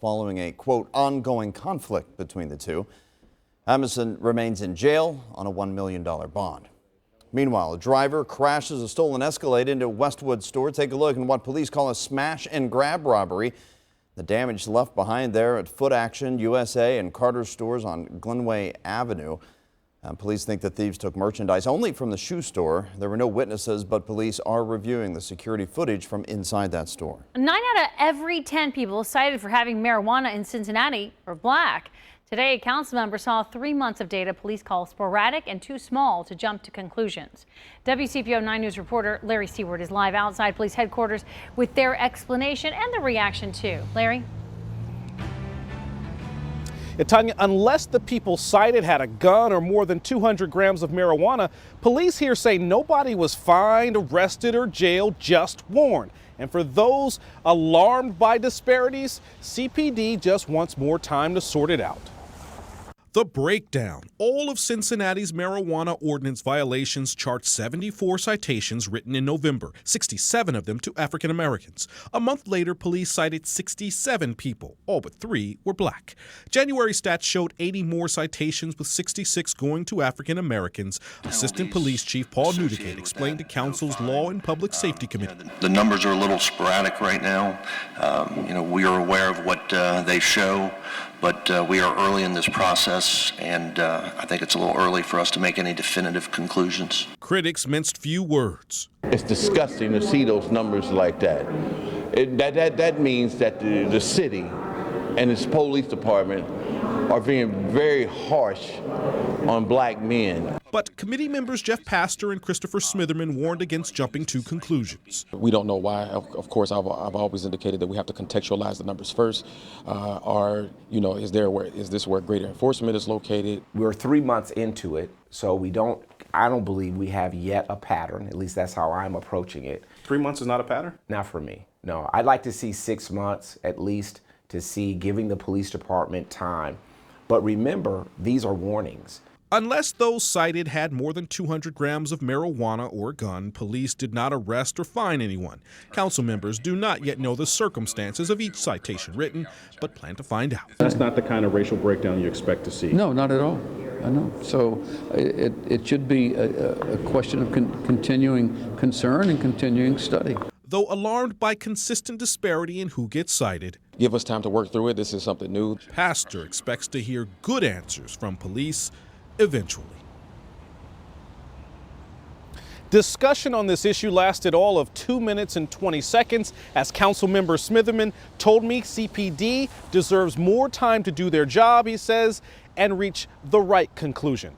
following a, quote, ongoing conflict between the two. Amundsen remains in jail on a $1 million bond. Meanwhile, a driver crashes a stolen Escalade into a Westwood store. Take a look at what police call a smash and grab robbery. The damage left behind there at Foot Action, USA, and Carter stores on Glenway Avenue. Police think the thieves took merchandise only from the shoe store. There were no witnesses, but police are reviewing the security footage from inside that store. 9 out of every 10 people cited for having marijuana in Cincinnati are black. Today, a council member saw 3 months of data police call sporadic and too small to jump to conclusions. WCPO 9 News reporter Larry Seward is live outside police headquarters with their explanation and the reaction too. Larry? Tanya, unless the people cited had a gun or more than 200 grams of marijuana, police here say nobody was fined, arrested, or jailed, just warned. And for those alarmed by disparities, CPD just wants more time to sort it out. The breakdown. All of Cincinnati's marijuana ordinance violations chart 74 citations written in November, 67 of them to African Americans. A month later, police cited 67 people. All but 3 were black. January stats showed 80 more citations, with 66 going to African Americans. Assistant Police Chief Paul Newdigate explained to Council's Law and Public Safety Committee. The numbers are a little sporadic right now. We are aware of what they show, but we are early in this process. And I think it's a little early for us to make any definitive conclusions. Critics minced few words. It's disgusting to see those numbers like that. That means that the city and its police department are being very harsh on black men. But committee members Jeff Pastor and Christopher Smitherman warned against jumping to conclusions. We don't know why. Of course, I've always indicated that we have to contextualize the numbers first. Is this where greater enforcement is located? We're 3 months into it, so I don't believe we have yet a pattern. At least that's how I'm approaching it. 3 months is not a pattern? Not for me. No, I'd like to see 6 months at least to see giving the police department time. But remember, these are warnings. Unless those cited had more than 200 grams of marijuana or a gun, police did not arrest or fine anyone. Council members do not yet know the circumstances of each citation written, but plan to find out. That's not the kind of racial breakdown you expect to see. No, not at all. I know. So it should be a question of continuing concern and continuing study. Though alarmed by consistent disparity in who gets cited, give us time to work through it. This is something new. Pastor expects to hear good answers from police eventually. Discussion on this issue lasted all of 2 minutes and 20 seconds. As Councilmember Smitherman told me, CPD deserves more time to do their job, he says, and reach the right conclusion.